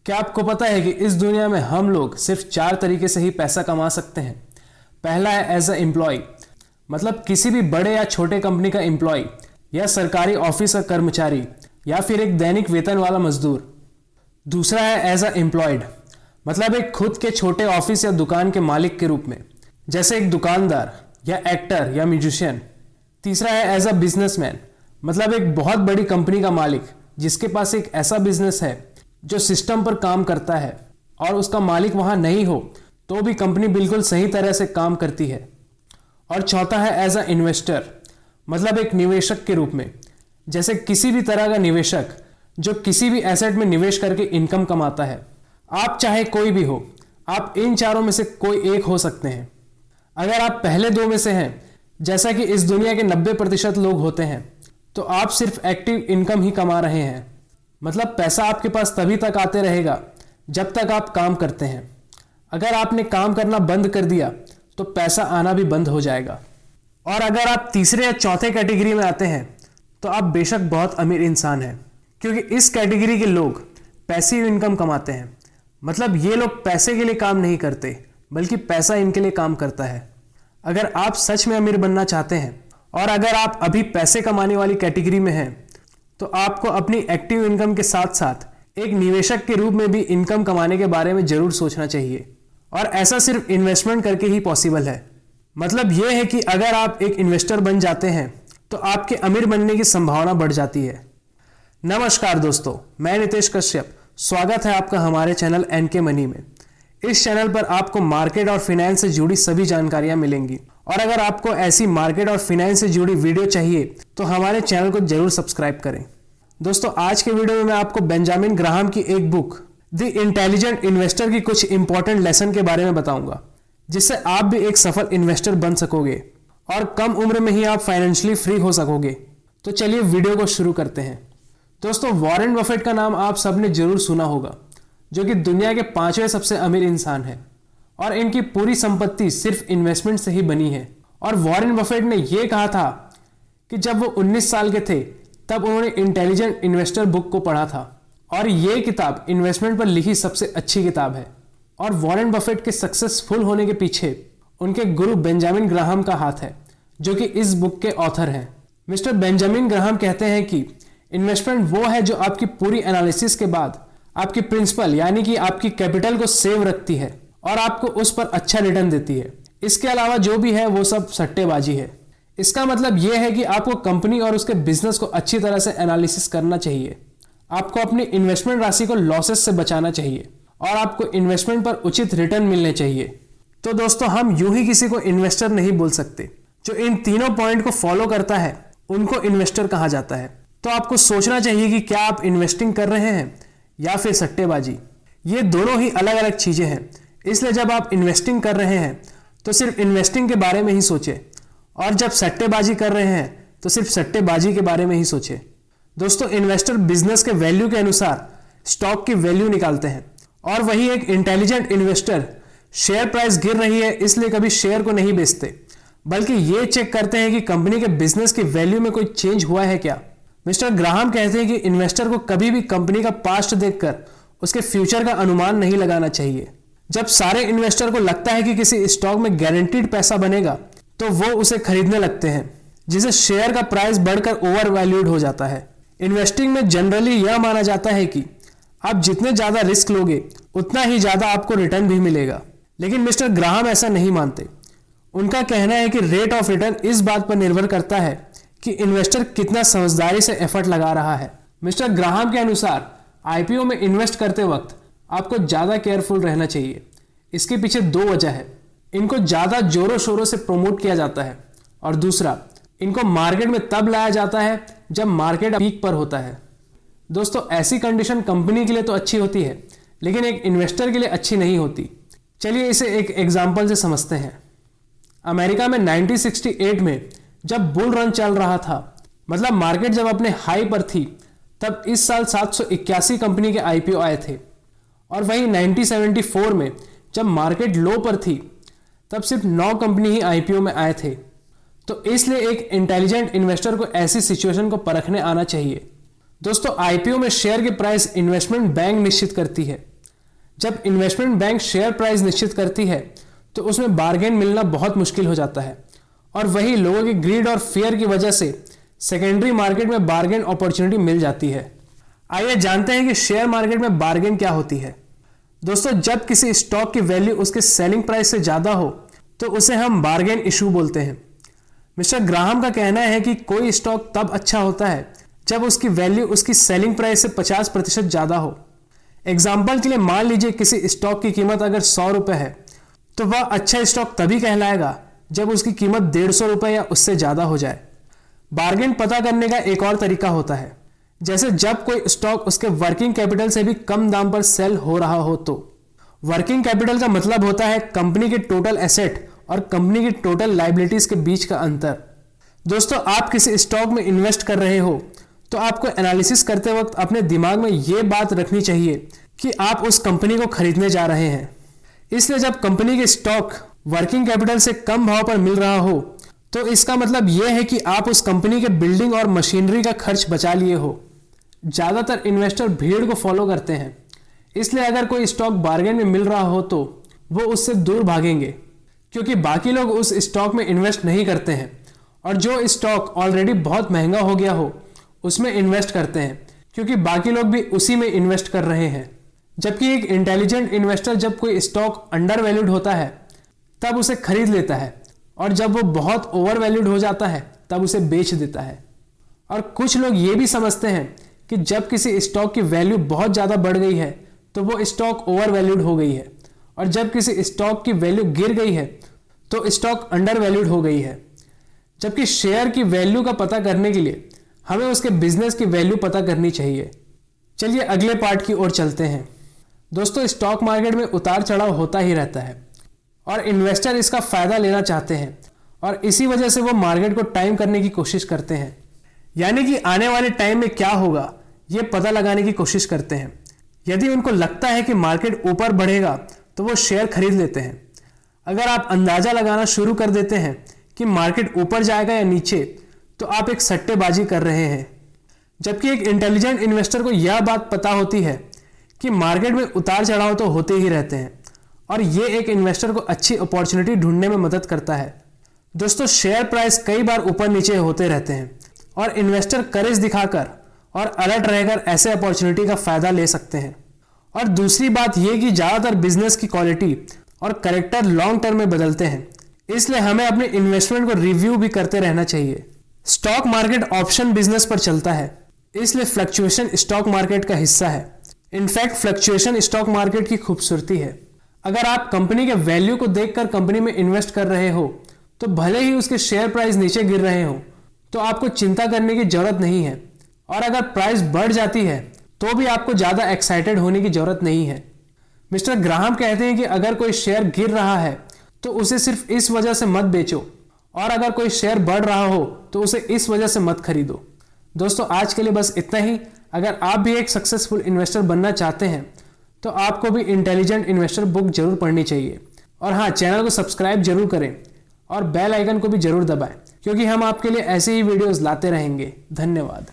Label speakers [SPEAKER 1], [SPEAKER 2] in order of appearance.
[SPEAKER 1] क्या आपको पता है कि इस दुनिया में हम लोग सिर्फ 4 तरीके से ही पैसा कमा सकते हैं। पहला है एज अ एम्प्लॉय, मतलब किसी भी बड़े या छोटे कंपनी का एम्प्लॉय या सरकारी ऑफिस का कर्मचारी या फिर एक दैनिक वेतन वाला मजदूर। दूसरा है एज अ एम्प्लॉयड, मतलब एक खुद के छोटे ऑफिस या दुकान के मालिक के रूप में, जैसे एक दुकानदार या एक्टर या म्यूजिशियन। तीसरा है एज अ बिजनेसमैन, मतलब एक बहुत बड़ी कंपनी का मालिक जिसके पास एक ऐसा बिजनेस है जो सिस्टम पर काम करता है और उसका मालिक वहां नहीं हो तो भी कंपनी बिल्कुल सही तरह से काम करती है। और चौथा है एज अ इन्वेस्टर, मतलब एक निवेशक के रूप में, जैसे किसी भी तरह का निवेशक जो किसी भी एसेट में निवेश करके इनकम कमाता है। आप चाहे कोई भी हो, आप इन चारों में से कोई एक हो सकते हैं। अगर आप पहले दो में से हैं, जैसा कि इस दुनिया के 90% लोग होते हैं, तो आप सिर्फ एक्टिव इनकम ही कमा रहे हैं, मतलब पैसा आपके पास तभी तक आते रहेगा जब तक आप काम करते हैं। अगर आपने काम करना बंद कर दिया तो पैसा आना भी बंद हो जाएगा। और अगर आप तीसरे या चौथे कैटेगरी में आते हैं तो आप बेशक बहुत अमीर इंसान हैं, क्योंकि इस कैटेगरी के लोग पैसिव इनकम कमाते हैं, मतलब ये लोग पैसे के लिए काम नहीं करते बल्कि पैसा इनके लिए काम करता है। अगर आप सच में अमीर बनना चाहते हैं और अगर आप अभी पैसे कमाने वाली कैटेगरी में हैं, तो आपको अपनी एक्टिव इनकम के साथ साथ एक निवेशक के रूप में भी इनकम कमाने के बारे में जरूर सोचना चाहिए। और ऐसा सिर्फ इन्वेस्टमेंट करके ही पॉसिबल है। मतलब यह है कि अगर आप एक इन्वेस्टर बन जाते हैं तो आपके अमीर बनने की संभावना बढ़ जाती है। नमस्कार दोस्तों, मैं नितेश कश्यप, स्वागत है आपका हमारे चैनल एनके मनी में। इस चैनल पर आपको मार्केट और फाइनेंस से जुड़ी सभी जानकारियां मिलेंगी। और अगर आपको ऐसी मार्केट और फाइनेंस से जुड़ी वीडियो चाहिए तो हमारे चैनल को जरूर सब्सक्राइब करें। दोस्तों, आज के वीडियो में मैं आपको बेंजामिन ग्राहम की एक बुक द इंटेलिजेंट इन्वेस्टर की कुछ इंपॉर्टेंट लेसन के बारे में बताऊंगा, जिससे आप भी एक सफल इन्वेस्टर बन सकोगे और कम उम्र में ही आप फाइनेंशियली फ्री हो सकोगे। तो चलिए वीडियो को शुरू करते हैं। दोस्तों, वॉरेन बफेट का नाम आप सबने जरूर सुना होगा, जो कि दुनिया के 5वें सबसे अमीर इंसान है और इनकी पूरी संपत्ति सिर्फ इन्वेस्टमेंट से ही बनी है। और वॉरेन बफेट ने यह कहा था कि जब वो 19 साल के थे तब उन्होंने इंटेलिजेंट इन्वेस्टर बुक को पढ़ा था और ये किताब इन्वेस्टमेंट पर लिखी सबसे अच्छी किताब है। और वॉरेन बफेट के सक्सेसफुल होने के पीछे उनके गुरु बेंजामिन ग्राहम का हाथ है, जो कि इस बुक के ऑथर हैं। मिस्टर बेंजामिन ग्राहम कहते हैं कि इन्वेस्टमेंट वो है जो आपकी पूरी एनालिसिस के बाद आपकी प्रिंसिपल यानी कि आपकी कैपिटल को सेव रखती है और आपको उस पर अच्छा रिटर्न देती है। इसके अलावा जो भी है वो सब सट्टेबाजी है। इसका मतलब यह है कि आपको कंपनी और उसके बिजनेस को अच्छी तरह से एनालिसिस करना चाहिए। आपको अपनी इन्वेस्टमेंट राशि को लॉसेस से बचाना चाहिए और आपको इन्वेस्टमेंट पर उचित रिटर्न मिलने चाहिए। तो दोस्तों, हम यूं ही किसी को इन्वेस्टर नहीं बोल सकते। जो इन तीनों पॉइंट को फॉलो करता है उनको इन्वेस्टर कहा जाता है। तो आपको सोचना चाहिए कि क्या आप इन्वेस्टिंग कर रहे हैं या फिर सट्टेबाजी। ये दोनों ही अलग अलग चीजें हैं, इसलिए जब आप इन्वेस्टिंग कर रहे हैं तो सिर्फ इन्वेस्टिंग के बारे में ही सोचें और जब सट्टेबाजी कर रहे हैं तो सिर्फ सट्टेबाजी के बारे में ही सोचें। दोस्तों, इन्वेस्टर बिजनेस के वैल्यू के अनुसार स्टॉक की वैल्यू निकालते हैं और वही एक इंटेलिजेंट इन्वेस्टर शेयर प्राइस गिर रही है इसलिए कभी शेयर को नहीं बेचते, बल्कि ये चेक करते हैं कि कंपनी के बिजनेस की वैल्यू में कोई चेंज हुआ है क्या। मिस्टर ग्राहम कहते हैं कि इन्वेस्टर को कभी भी कंपनी का पास्ट देखकर उसके फ्यूचर का अनुमान नहीं लगाना चाहिए। जब सारे इन्वेस्टर को लगता है कि किसी स्टॉक में गारंटीड पैसा बनेगा तो वो उसे खरीदने लगते हैं, जिससे शेयर का प्राइस बढ़कर ओवर वैल्यूड हो जाता है। इन्वेस्टिंग में जनरली यह माना जाता है कि आप जितने ज्यादा रिस्क लोगे उतना ही ज्यादा आपको रिटर्न भी मिलेगा, लेकिन मिस्टर ग्राहम ऐसा नहीं मानते। उनका कहना है कि रेट ऑफ रिटर्न इस बात पर निर्भर करता है कि इन्वेस्टर कितना समझदारी से एफर्ट लगा रहा है। मिस्टर ग्राहम के अनुसार आईपीओ में इन्वेस्ट करते वक्त आपको ज्यादा केयरफुल रहना चाहिए। इसके पीछे 2 वजह है। इनको ज्यादा जोरों शोरों से प्रमोट किया जाता है और दूसरा, इनको मार्केट में तब लाया जाता है जब मार्केट पीक पर होता है। दोस्तों, ऐसी कंडीशन कंपनी के लिए तो अच्छी होती है, लेकिन एक इन्वेस्टर के लिए अच्छी नहीं होती। चलिए इसे एक एग्जाम्पल से समझते हैं। अमेरिका में 1968 में जब बुल रन चल रहा था, मतलब मार्केट जब अपने हाई पर थी, तब इस साल 781 कंपनी के आईपीओ आए थे। और वहीं 1974 में जब मार्केट लो पर थी, तब सिर्फ 9 कंपनी ही आईपीओ में आए थे। तो इसलिए एक इंटेलिजेंट इन्वेस्टर को ऐसी सिचुएशन को परखने आना चाहिए। दोस्तों, आईपीओ में शेयर के प्राइस इन्वेस्टमेंट बैंक निश्चित करती है जब इन्वेस्टमेंट बैंक शेयर प्राइस निश्चित करती है तो उसमें बार्गेन मिलना बहुत मुश्किल हो जाता है, और वही लोगों की ग्रीड और फियर की वजह से सेकेंडरी मार्केट में बार्गेन अपॉर्चुनिटी मिल जाती है। आइए जानते हैं कि शेयर मार्केट में बार्गेन क्या होती है। दोस्तों, जब किसी स्टॉक की वैल्यू उसके सेलिंग प्राइस से ज़्यादा हो तो उसे हम बार्गेन इशू बोलते हैं। मिस्टर ग्राहम का कहना है कि कोई स्टॉक तब अच्छा होता है जब उसकी वैल्यू उसकी सेलिंग प्राइस से 50% ज़्यादा हो। एग्जाम्पल के लिए मान लीजिए किसी स्टॉक की कीमत अगर 100 रुपये है तो वह अच्छा स्टॉक तभी कहलाएगा जब उसकी कीमत 150 रुपये या उससे ज़्यादा हो जाए। बार्गेन पता करने का एक और तरीका होता है, जैसे जब कोई स्टॉक उसके वर्किंग कैपिटल से भी कम दाम पर सेल हो रहा हो तो। वर्किंग कैपिटल का मतलब होता है कंपनी के टोटल एसेट और कंपनी की टोटल लायबिलिटीज के बीच का अंतर। दोस्तों, आप किसी स्टॉक में इन्वेस्ट कर रहे हो तो आपको एनालिसिस करते वक्त अपने दिमाग में यह बात रखनी चाहिए कि आप उस कंपनी को खरीदने जा रहे हैं। इसलिए जब कंपनी के स्टॉक वर्किंग कैपिटल से कम भाव पर मिल रहा हो तो इसका मतलब यह है कि आप उस कंपनी के बिल्डिंग और मशीनरी का खर्च बचा लिए हो। ज़्यादातर इन्वेस्टर भीड़ को फॉलो करते हैं, इसलिए अगर कोई स्टॉक बार्गेन में मिल रहा हो तो वो उससे दूर भागेंगे, क्योंकि बाकी लोग उस स्टॉक में इन्वेस्ट नहीं करते हैं और जो स्टॉक ऑलरेडी बहुत महंगा हो गया हो उसमें इन्वेस्ट करते हैं, क्योंकि बाकी लोग भी उसी में इन्वेस्ट कर रहे हैं। जबकि एक इंटेलिजेंट इन्वेस्टर जब कोई स्टॉक अंडर वैल्यूड होता है तब उसे खरीद लेता है, और जब वो बहुत ओवर वैल्यूड हो जाता है तब उसे बेच देता है। और कुछ लोग ये भी समझते हैं कि जब किसी स्टॉक की वैल्यू बहुत ज़्यादा बढ़ गई है तो वो स्टॉक ओवर वैल्यूड हो गई है, और जब किसी स्टॉक की वैल्यू गिर गई है तो स्टॉक अंडर वैल्यूड हो गई है। जबकि शेयर की वैल्यू का पता करने के लिए हमें उसके बिजनेस की वैल्यू पता करनी चाहिए। चलिए अगले पार्ट की ओर चलते हैं। दोस्तों, स्टॉक मार्केट में उतार चढ़ाव होता ही रहता है और इन्वेस्टर इसका फायदा लेना चाहते हैं, और इसी वजह से वो मार्केट को टाइम करने की कोशिश करते हैं, यानी कि आने वाले टाइम में क्या होगा ये पता लगाने की कोशिश करते हैं। यदि उनको लगता है कि मार्केट ऊपर बढ़ेगा तो वो शेयर खरीद लेते हैं। अगर आप अंदाजा लगाना शुरू कर देते हैं कि मार्केट ऊपर जाएगा या नीचे तो आप एक सट्टेबाजी कर रहे हैं। जबकि एक इंटेलिजेंट इन्वेस्टर को यह बात पता होती है कि मार्केट में उतार चढ़ाव तो होते ही रहते हैं, और ये एक इन्वेस्टर को अच्छी अपॉर्चुनिटी ढूंढने में मदद करता है। दोस्तों, शेयर प्राइस कई बार ऊपर नीचे होते रहते हैं और इन्वेस्टर करेज दिखाकर और अलर्ट रहकर ऐसे अपॉर्चुनिटी का फायदा ले सकते हैं। और दूसरी बात यह कि ज़्यादातर बिजनेस की क्वालिटी और करेक्टर लॉन्ग टर्म में बदलते हैं, इसलिए हमें अपने इन्वेस्टमेंट को रिव्यू भी करते रहना चाहिए। स्टॉक मार्केट ऑप्शन बिजनेस पर चलता है, इसलिए फ्लक्चुएशन स्टॉक मार्केट का हिस्सा है। इनफैक्ट फ्लक्चुएशन स्टॉक मार्केट की खूबसूरती है। अगर आप कंपनी के वैल्यू को देखकर कंपनी में इन्वेस्ट कर रहे हो तो भले ही उसके शेयर प्राइस नीचे गिर रहे हो तो आपको चिंता करने की जरूरत नहीं है, और अगर प्राइस बढ़ जाती है तो भी आपको ज़्यादा एक्साइटेड होने की जरूरत नहीं है। मिस्टर ग्राहम कहते हैं कि अगर कोई शेयर गिर रहा है तो उसे सिर्फ इस वजह से मत बेचो, और अगर कोई शेयर बढ़ रहा हो तो उसे इस वजह से मत खरीदो। दोस्तों, आज के लिए बस इतना ही। अगर आप भी एक सक्सेसफुल इन्वेस्टर बनना चाहते हैं तो आपको भी इंटेलिजेंट इन्वेस्टर बुक जरूर पढ़नी चाहिए। और हाँ, चैनल को सब्सक्राइब जरूर करें और बेल आइकन को भी जरूर दबाएं, क्योंकि हम आपके लिए ऐसे ही वीडियोस लाते रहेंगे। धन्यवाद।